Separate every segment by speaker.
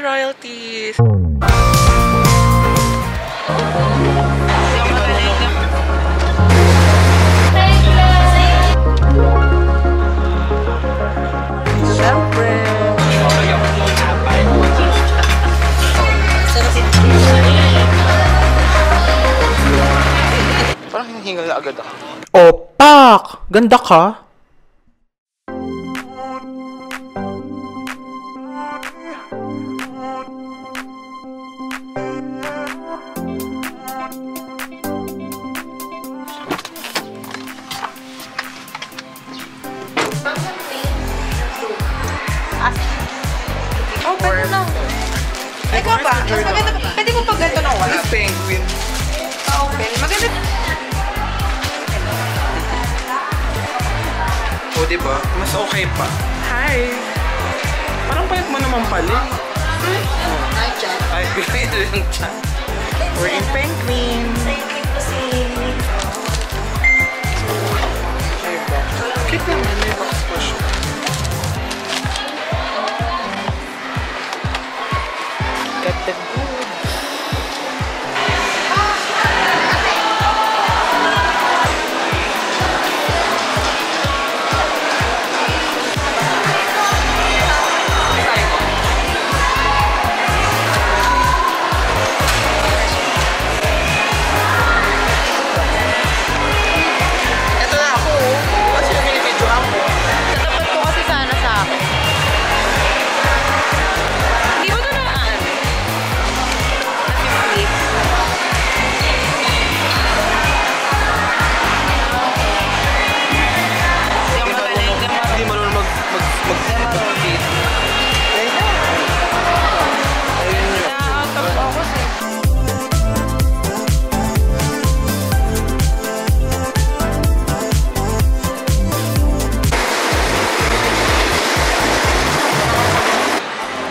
Speaker 1: royalties!
Speaker 2: Parang hinihingal na agad ako.
Speaker 3: Opak! Ganda ka!
Speaker 1: Oh, pwede lang. Ikaw ba? Mas maganda ba? Pwede mo pag ganito na white?
Speaker 2: Penguin.
Speaker 1: Okay. Maganda.
Speaker 2: O, diba? Mas okay pa.
Speaker 3: Hi! Parang payat mo naman pala.
Speaker 1: Hi, Chan.
Speaker 2: Ay, bigay na lang dyan.
Speaker 3: We're in Penguin.
Speaker 1: Thank you kasi.
Speaker 2: Cute naman. May box pa siya.
Speaker 3: Got the good.
Speaker 2: Ito na ako. Kasi yung video ako.
Speaker 1: Dapat ko kasi sana sa akin. Hindi mo na naan.
Speaker 2: Hindi marunong mag-fit. Ayun yun.
Speaker 1: Na-out of focus eh.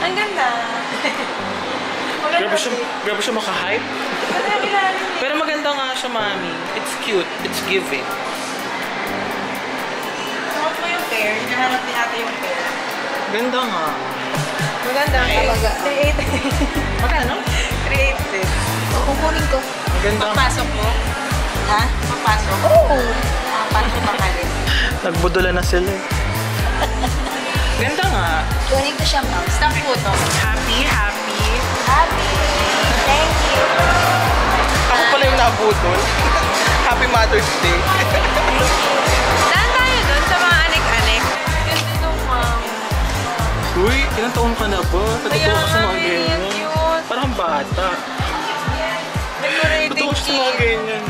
Speaker 1: Ang ganda.
Speaker 3: Grabe siya maka-hype. Pero maganda nga siya, mami. It's cute. It's giving.
Speaker 1: Suot mo yung pair. Hinahanap din natin yung pair.
Speaker 3: Ganda nga.
Speaker 1: Maganda ang talaga. 380.
Speaker 3: Magkano?
Speaker 1: 380. Kukunin ko.
Speaker 3: Maganda.
Speaker 1: Papasok mo? Ha? Papasok? Oo. Papasok pa ka rin.
Speaker 3: Nagbudula na sila eh. Ganda nga.
Speaker 1: Kunin ko siya, ma'am. Stop photo.
Speaker 3: Happy, happy.
Speaker 1: Happy. Thank you.
Speaker 2: Ako pala yung nabutol. Happy Mother's Day.
Speaker 1: Saan tayo doon sa mga anik-anik? Ganda nung ma'am.
Speaker 3: Uy, ilang taon ka na ba? Natutuwa ka sa mga
Speaker 1: Kaya,
Speaker 3: ganyan.
Speaker 1: cute.
Speaker 3: Parang bata.
Speaker 1: Decorating
Speaker 3: Natutuwa ka sa mga
Speaker 1: cake.
Speaker 3: ganyan.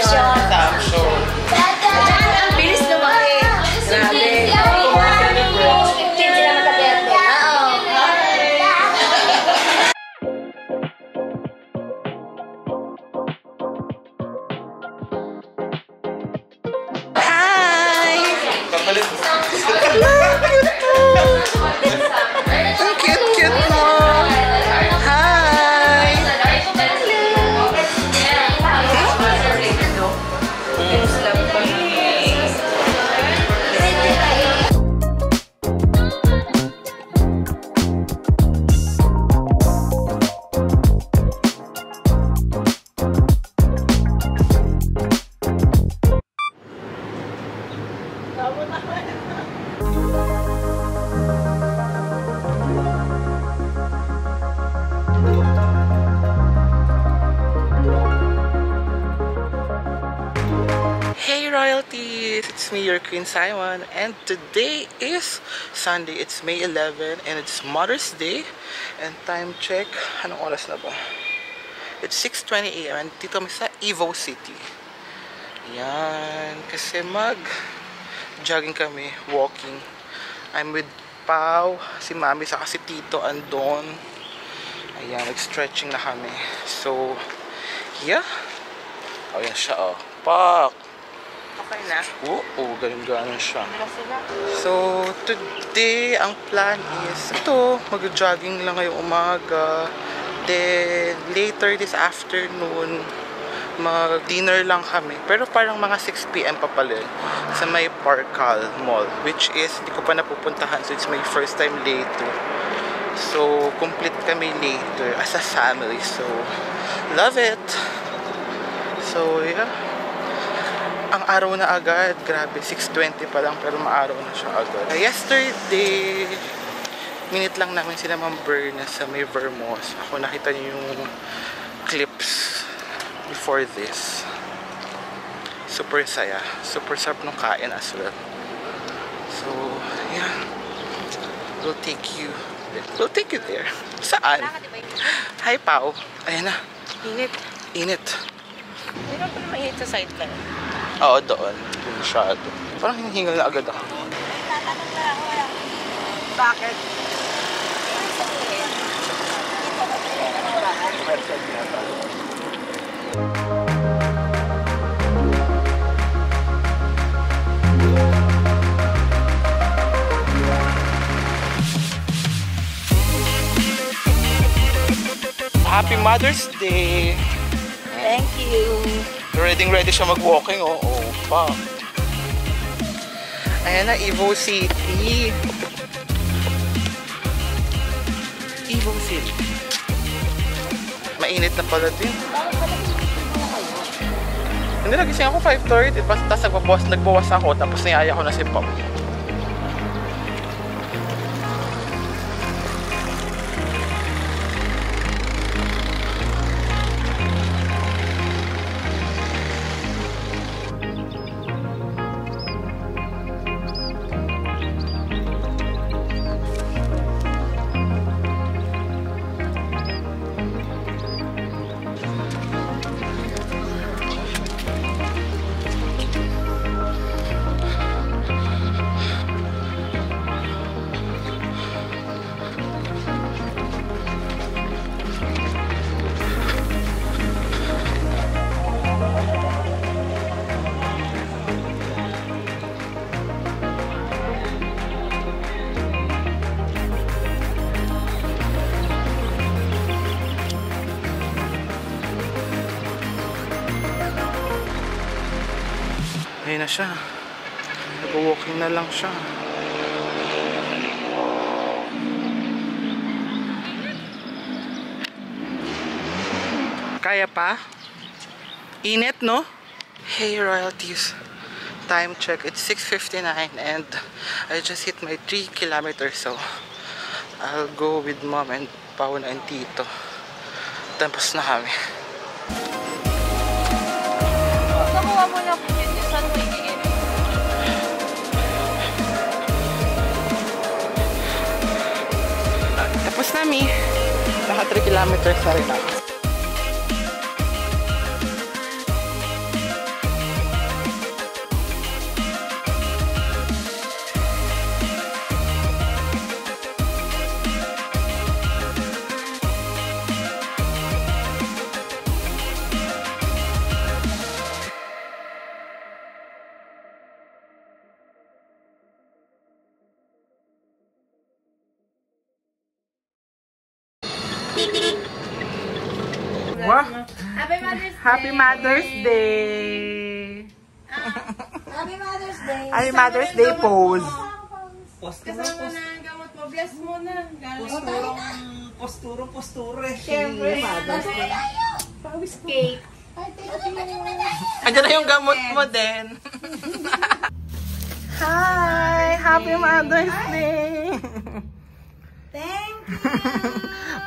Speaker 2: Samsung.
Speaker 4: Ang bilis lumaki. Grabe. 15 sila magka-birthday. Oo.
Speaker 3: Hi!
Speaker 2: Kapalit.
Speaker 3: Ang cute-cute mo! Hi! Hey royalties! It's me, your Queen Simon, and today is Sunday. It's May 11 and it's Mother's Day. And time check, anong oras na ba? It's 6:20 AM and dito kami sa Evo City. Yan, kasi jogging kami, walking. I'm with Pao, si Mami, saka si Tito andon. Ayan, nag-stretching na kami. So, yeah. Oh, yan siya, oh. Pak!
Speaker 1: Okay na.
Speaker 3: Oo, ganun-ganun siya. So, today, ang plan is, ito, mag-jogging lang ngayong umaga. Then, later this afternoon, mag-dinner lang kami. Pero parang mga 6 PM pa pala sa may Parkal Mall. Which is, hindi ko pa napupuntahan. So, it's my first time later. So, complete kami later as a family. So, love it! So, yeah. Ang araw na agad, grabe, 6:20 pa lang pero maaraw na siya agad. Yesterday, minute lang namin sila Ma'am Berna sa may Vermos. Ako nakita niyo yung clips before this. Super saya. Super sarap nung kain as well. So, yeah. We'll take you there. Saan? Hi, Pao. Ayan na.
Speaker 1: Init.
Speaker 3: Init.
Speaker 1: Hindi naman pa naman init sa side na.
Speaker 3: Oo, doon. Yung masyado. Parang hinihingal na agad ako.
Speaker 1: Bakit?
Speaker 3: Happy Mother's Day!
Speaker 1: Thank you.
Speaker 3: Ready siya mag-walking, oh. Oh, pa. Ayan na, Evo City. Evo City. Mainit na pala din. Hindi, nagising ako 5:30. Tapos nagbawas ako. Tapos niyaya ko na si Pop. Ayun na siya. Nag-walking na lang siya. Kaya pa? Init, no? Hey, royalties. Time check. It's 6:59 and I just hit my 3 kilometers. So, I'll go with Mom and Pauna and Tito. Tapos na kami.
Speaker 1: Nakuha mo na po yun. Saan mo igigin?
Speaker 3: Tapos na, Mi. Naka 3 kilometers na rin ako. Wow!
Speaker 4: Happy Mother's Day!
Speaker 3: Happy Mother's Day!
Speaker 4: Happy Mother's Day!
Speaker 3: Happy Mother's Day pose!
Speaker 1: Kasama na ang gamot mo. Bless mo na.
Speaker 2: Posturo eh.
Speaker 4: Siyempre, Mother's Day. Pawis cake.
Speaker 3: Andiyan na yung gamot mo din. Hi! Happy Mother's Day!
Speaker 4: Thank you!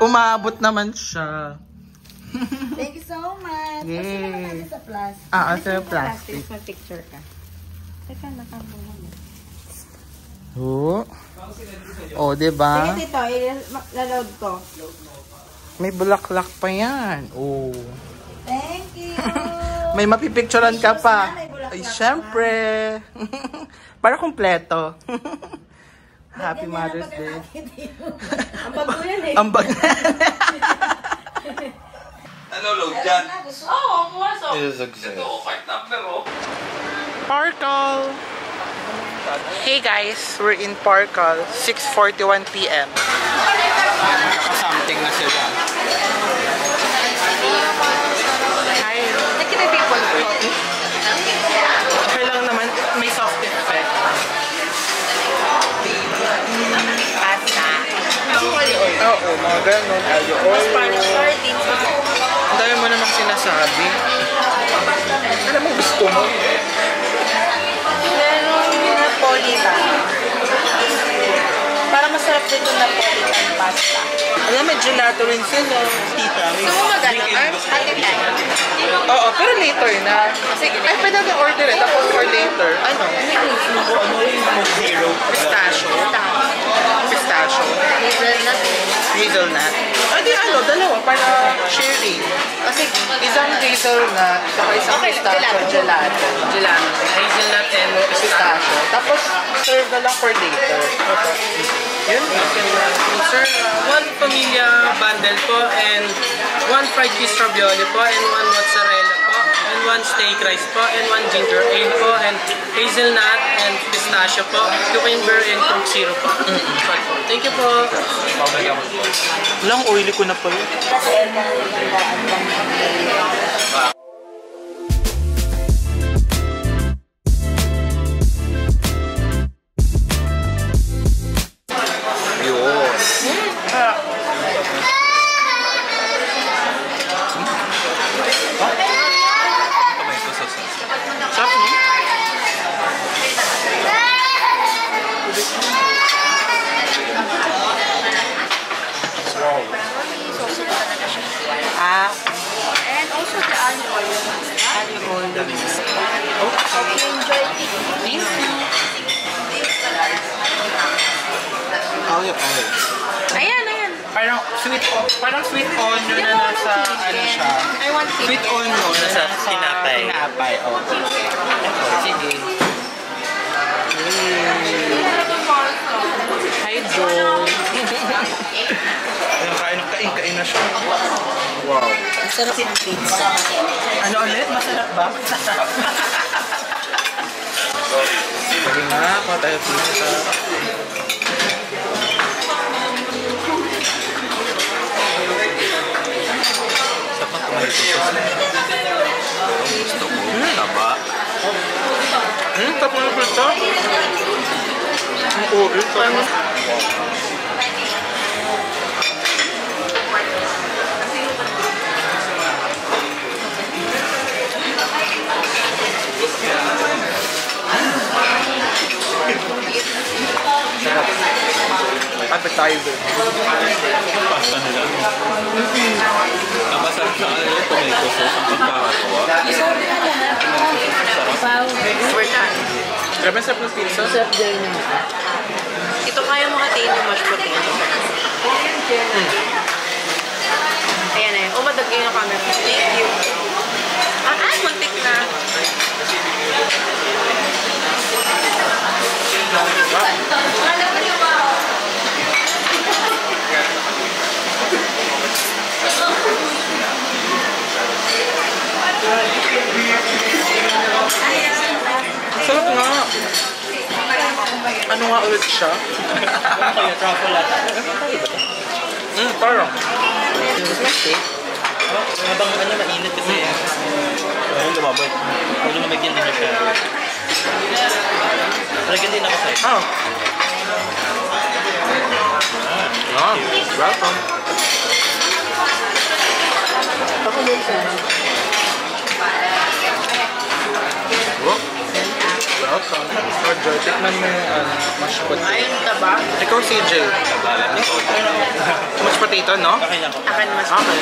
Speaker 3: Umabot naman siya.
Speaker 4: Thank you so much.
Speaker 3: Yay.
Speaker 4: Kasi naman natin sa plus.
Speaker 3: Sa plastic.
Speaker 1: Picture ka. Teka, nakabuha mo.
Speaker 3: Oh, diba?
Speaker 1: Sige, dito. Laload ko.
Speaker 3: May bulaklak pa yan. Oh.
Speaker 4: Thank you!
Speaker 3: May mapipicturean ka pa.
Speaker 4: May bulaklak
Speaker 3: Ay,
Speaker 4: pa.
Speaker 3: syempre. Para kumpleto. Happy Mother's Day.
Speaker 1: Ang bago yan eh.
Speaker 3: Ang bag.
Speaker 2: Ano load dyan?
Speaker 1: Oo, pumasok.
Speaker 2: Ito, 5 number oh.
Speaker 3: Parkal. Hey guys, we're in Parkal. 6:41 p.m.
Speaker 2: Something na sila.
Speaker 3: Hi.
Speaker 1: Nakita people ko.
Speaker 3: Okay lang naman, may soft effect.
Speaker 1: Pasta.
Speaker 3: Oo, mga ganun.
Speaker 1: Spanish sardines.
Speaker 3: Ang dami mo namang sinasabi. Ano mo gusto mo?
Speaker 1: Merong Napolitan. Para masarap dito Napolitan pasta.
Speaker 3: Alam, may gelato rin sila. Tita,
Speaker 1: Gusto mo mag-ano? Ate tayo.
Speaker 3: Oo, pero later na.
Speaker 1: Sige.
Speaker 3: Ay, pwede natin order it. Tapos for later. Ano?
Speaker 2: Ano yung zero?
Speaker 3: Pistachio. Pistachio.
Speaker 1: Hazelnut.
Speaker 3: Hazelnut. Ay, di ano, dalawa para sharing. Kasi isang hazelnut, saka isang pistachio gelato.
Speaker 1: Gelato.
Speaker 3: Hazelnut and pistachio. Tapos, serve na lang for later. Yun.
Speaker 5: Sir, one pamilya bundle po and one fried cheese ravioli po and one mozzarella po and one steak rice po and one ginger ale po and hazelnut and pistachio po, cucumber and coke syrup po. Thank you po.
Speaker 3: Lang oily ko na pa yun. Sarap, no? Ah,
Speaker 4: And also the olive oil.
Speaker 3: olive oil.
Speaker 4: Okay, enjoy it.
Speaker 3: Thank you. Olive oil.
Speaker 1: Ayan, ayan.
Speaker 3: Parang sweet onion na nasa ano siya.
Speaker 1: I want it.
Speaker 3: Sweet onion na nasa tinapay. Tinapay, okay. Sige. Hi, Joe. Kain na siya. Wow.
Speaker 4: Masarap ng pizza.
Speaker 3: Ano ulit? Masarap ba? Sige nga, kuha tayo pizza.
Speaker 2: Sapat tomato sauce na. Gusto ko, taba.
Speaker 3: Tapos na pizza? Ang oil pa mo. Appetizer.
Speaker 2: Pasta nila. Ang masarap sa kanila yung tomato sauce ang pagkakagawa.
Speaker 1: We're done.
Speaker 3: Grabe ang sarap ng pizza.
Speaker 1: Ito kaya mo hatiin yung mashed potato. Ayan na yun. O, madagay na camera. Thank you. Muntik na.
Speaker 3: Sarap nga. Ano nga ulit siya?
Speaker 2: Kaya truffle latte.
Speaker 3: Parang.
Speaker 5: Habang ano, mainit kasi. Ayun, lumabot. Huwag na magiging din siya. Lagyan din ako sa'yo.
Speaker 3: Oh. Ah, welcome.
Speaker 1: Ako din siya.
Speaker 3: Oh. Welcome. Oh, Joy, tikman mo yung mashed potato.
Speaker 1: Ayun ka ba?
Speaker 3: Ikaw, CJ. Mashed potato, no?
Speaker 5: Okay lang po.
Speaker 1: Akan mas.
Speaker 3: Okay.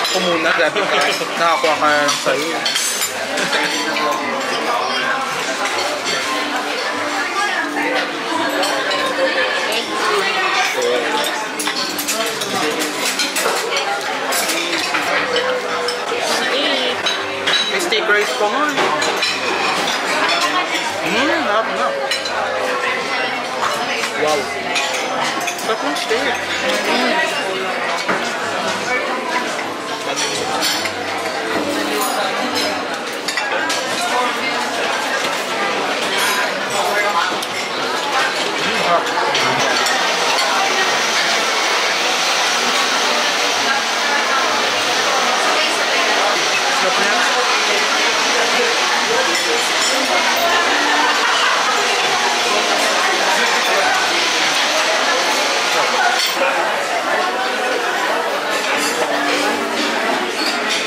Speaker 3: Ako muna, grabe ka. Nakakuha ka sa'yo. May steak rice pa nga. Harap na. Wow. Sarap ng steak.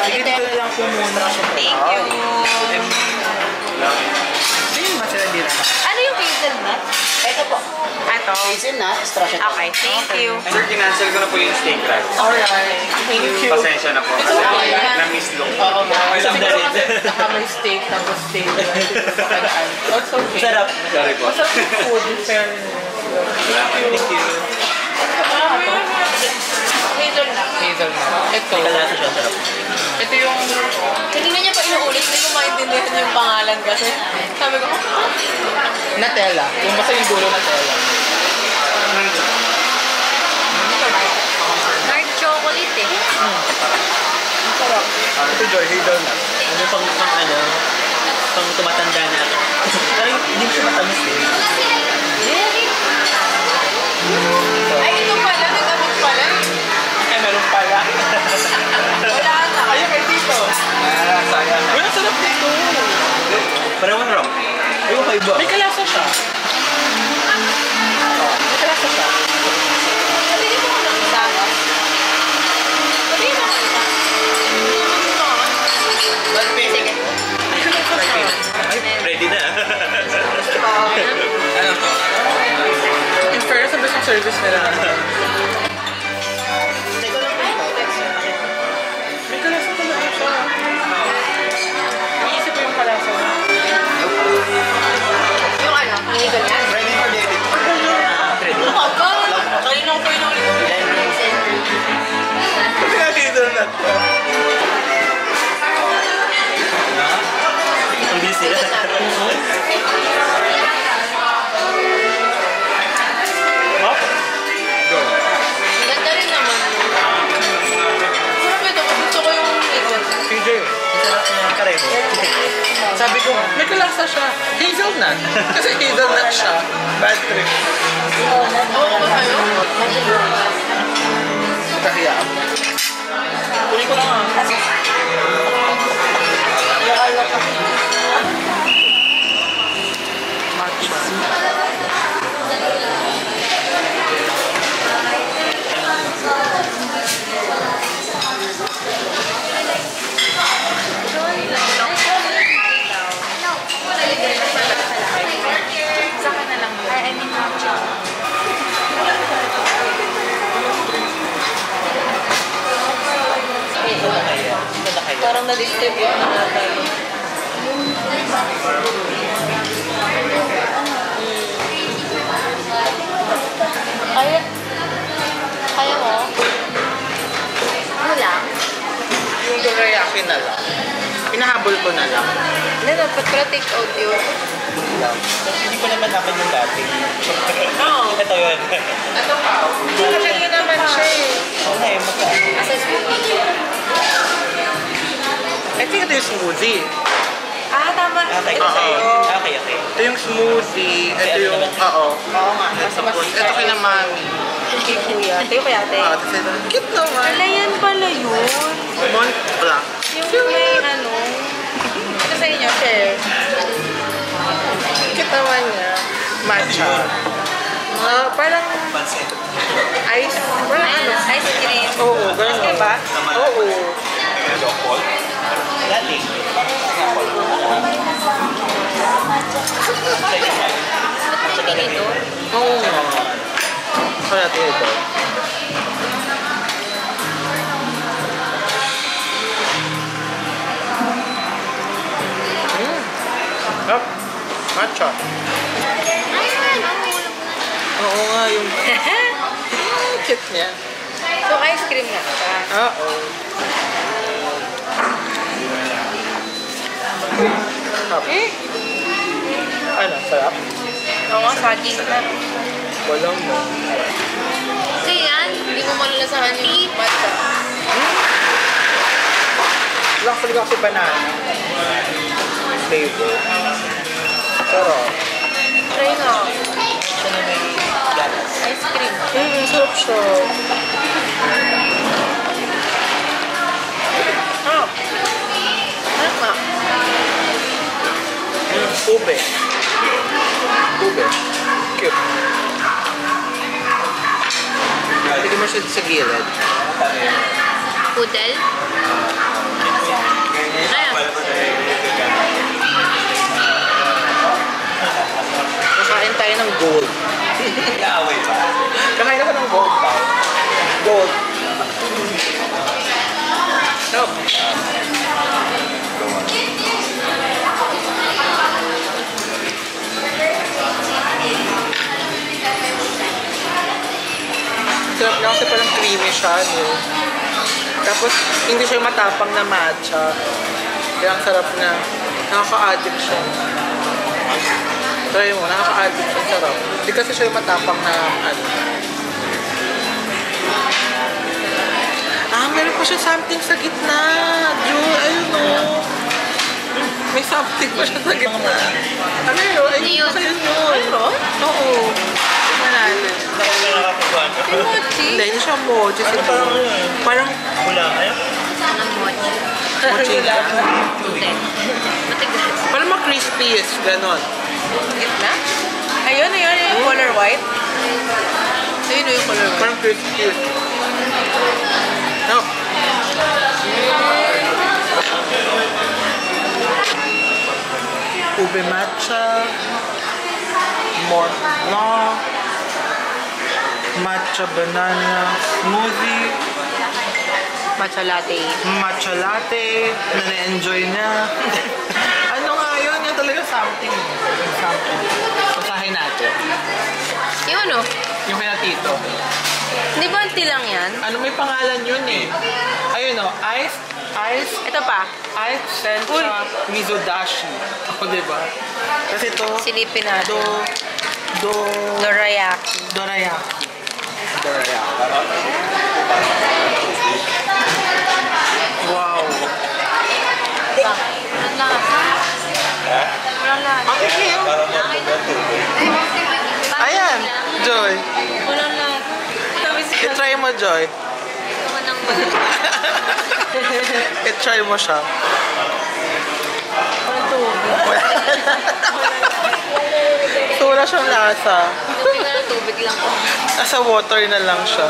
Speaker 3: Dito na lang po muna.
Speaker 1: Thank you.
Speaker 3: Sino ba sila dito?
Speaker 1: Ano yung hazelnut?
Speaker 4: Ito po.
Speaker 1: Ito.
Speaker 4: Hazelnut, extra siya.
Speaker 1: Okay, thank you.
Speaker 2: Sir, kinancel ko na po yung steak rice.
Speaker 1: Alright. Thank you.
Speaker 2: Pasensya na po.
Speaker 1: It's okay.
Speaker 2: Na-miss look.
Speaker 1: Oo nga.
Speaker 5: Isang
Speaker 1: Siguro
Speaker 5: dalit.
Speaker 1: kasi naka may steak tapos steak. That's okay.
Speaker 5: Sarap.
Speaker 2: Sorry po.
Speaker 1: Masarap yung food in fairness.
Speaker 5: Thank you.
Speaker 1: Hazelnut.
Speaker 3: Hazelnut.
Speaker 1: Ito.
Speaker 5: May kalasa siya, sarap.
Speaker 1: Ito yung... Hindi na niya pa inuulit. Hindi ko maintindihan yung pangalan kasi. Sabi ko,
Speaker 3: Nutella. Yung basta yung dulo Nutella.
Speaker 1: dark chocolate eh.
Speaker 3: Ito Joy, hazelnut.
Speaker 5: Ano pang ano, pang tumatanda na. Parang hindi siya matamis eh.
Speaker 1: Ay, ito pala. Nagabot pala.
Speaker 3: Ay, meron pala.
Speaker 1: Wala na.
Speaker 3: Ayun kay Tito.
Speaker 5: Sayang.
Speaker 3: Uy, ang sarap nito.
Speaker 5: Parang ano? Ayun ka iba.
Speaker 3: May kalasa siya. May kalasa siya.
Speaker 1: Sabihin mo ko ng isa. Sabihin mo ko isa. Sige.
Speaker 5: Ready na.
Speaker 3: Ano to? In fairness, ang best ng service nila. May kalasa talaga siya. Iisip ko yung kalasa niya.
Speaker 1: Yung ano, hindi ganyan.
Speaker 2: Ready for David.
Speaker 1: Ano ka ba? Kanina ko inulit.
Speaker 3: Hazelnut to.
Speaker 5: Ang busy na.
Speaker 3: Go.
Speaker 1: Ganda rin naman. Sarap ito. Gusto ko yung ito.
Speaker 3: CJ.
Speaker 5: Sarap na karebo.
Speaker 3: Sabi ko, may kalasa siya. Hazelnut. Kasi hazelnut siya. Bad trip.
Speaker 1: Oo ba kayo?
Speaker 3: Kaya ako. Kunin ko lang matcha.
Speaker 1: Saka na lang yun. I mean, matcha. Parang na-distribute na natin. Kaya? Kaya mo? Ano lang?
Speaker 3: Yung dorayaki na lang. Pinahabol ko na lang.
Speaker 1: Hindi, dapat pala take out yun.
Speaker 5: Hindi ko naman naman yung dati.
Speaker 1: Oo.
Speaker 5: Ito yun.
Speaker 1: Ito pa.
Speaker 3: Kaya naman siya eh.
Speaker 5: Oo nga eh, magkaan.
Speaker 1: Asa smoothie?
Speaker 3: I think ito yung smoothie.
Speaker 1: Ah, tama.
Speaker 5: Okay, okay.
Speaker 3: Ito yung smoothie. Ito yung, oo.
Speaker 1: Oo nga. Mas
Speaker 3: Ito kina mami.
Speaker 1: Kay kuya. Tayo kaya ate.
Speaker 3: Cute naman.
Speaker 1: Wala yan pala yun.
Speaker 3: Mont Blanc.
Speaker 1: Yung may ano. Ito sa inyo, share.
Speaker 3: Cute naman niya. Matcha. Parang ice. Parang ano?
Speaker 1: Ice cream.
Speaker 3: Oo, ganun.
Speaker 1: Diba?
Speaker 3: Oo.
Speaker 1: Sabi nito.
Speaker 3: Oo nga. Kaya natin ito. Yup. Matcha. Oo nga, yung cute niya.
Speaker 1: So, ice cream nga siya.
Speaker 3: Oo. Ano, sarap?
Speaker 1: Oo nga, saging na.
Speaker 3: Walang mo.
Speaker 1: Kasi yan, hindi mo malalasahan yung matcha.
Speaker 3: Actually kasi banana. Flavor. Sarap.
Speaker 1: Try nga.
Speaker 3: Siya na may gatas.
Speaker 1: Ice cream.
Speaker 3: Sarap siya.
Speaker 1: Sarap. Sarap nga.
Speaker 3: Ube. Ube. Cute. Pwede mo siya sa gilid.
Speaker 1: Pudel. Ayan.
Speaker 3: Kakain tayo ng gold. Kakain ako ng gold pa. Gold. Stop. Sarap niya kasi parang creamy siya, no? Tapos, hindi siya matapang na matcha. Kaya ang sarap na. Nakaka-addict siya. Try mo, nakaka-addict siya. Sarap. Hindi kasi siya matapang na ano. Meron pa siya something sa gitna. Jewel, ayun o. May something pa siya sa gitna. Ano yun? Ayun yun.
Speaker 1: Mayroon?
Speaker 3: Oo. Tingnan natin.
Speaker 1: Yung mochi.
Speaker 3: Hindi, hindi siya mochi. Parang
Speaker 1: Anong mochi?
Speaker 3: mochi lang.
Speaker 1: Hindi. Matigas.
Speaker 3: Parang ma-crispy-ish, ganon.
Speaker 1: Gitna? Ayun, yung color white. Ayun yung color white.
Speaker 3: Parang crispy-ish. No. Ube matcha. Mortblanc. Matcha banana smoothie.
Speaker 1: Matcha latte.
Speaker 3: Matcha latte. Na na-enjoy niya. Ano nga yun? Yan talaga something. Something. Basahin natin.
Speaker 1: Yung ano?
Speaker 3: Yung pinatito.
Speaker 1: Di ba anti lang yan?
Speaker 3: Ano may pangalan yun eh? Ayun o. Ice.
Speaker 1: Ito pa.
Speaker 3: Ice Sencha Mizodashi. Ako diba? Kasi ito.
Speaker 1: Silipin natin.
Speaker 3: Dorayaki.
Speaker 1: Dorayaki.
Speaker 3: Wow.
Speaker 1: Walang lasa. Walang lasa.
Speaker 3: Ayan, Joy.
Speaker 1: Walang lasa.
Speaker 3: I-try mo, Joy. I-try mo siya.
Speaker 1: Walang tubig.
Speaker 3: So, wala siyang lasa.
Speaker 1: Tubig na tubig lang po.
Speaker 3: Nasa water na lang siya.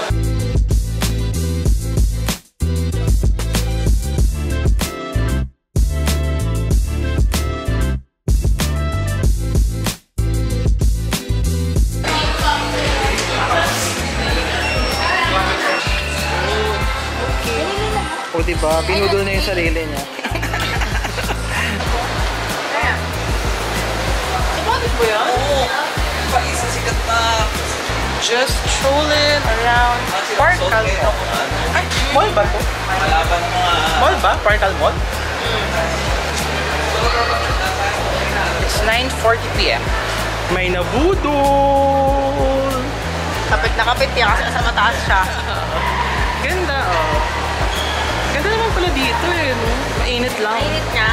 Speaker 3: O diba, binudol na yung sarili niya.
Speaker 1: Bakit po yan?
Speaker 2: Sikat na.
Speaker 3: Just strolling around Parkal Mall. Ay, mall ba to?
Speaker 2: Malaban ng mga...
Speaker 3: Mall ba? Parkal Mall? It's 9:40 p.m. May nabudol!
Speaker 1: Kapit na kapit yan kasi sa mataas siya.
Speaker 3: Ganda, oh. Ganda naman pala dito eh, no? Mainit lang.
Speaker 1: Mainit niya.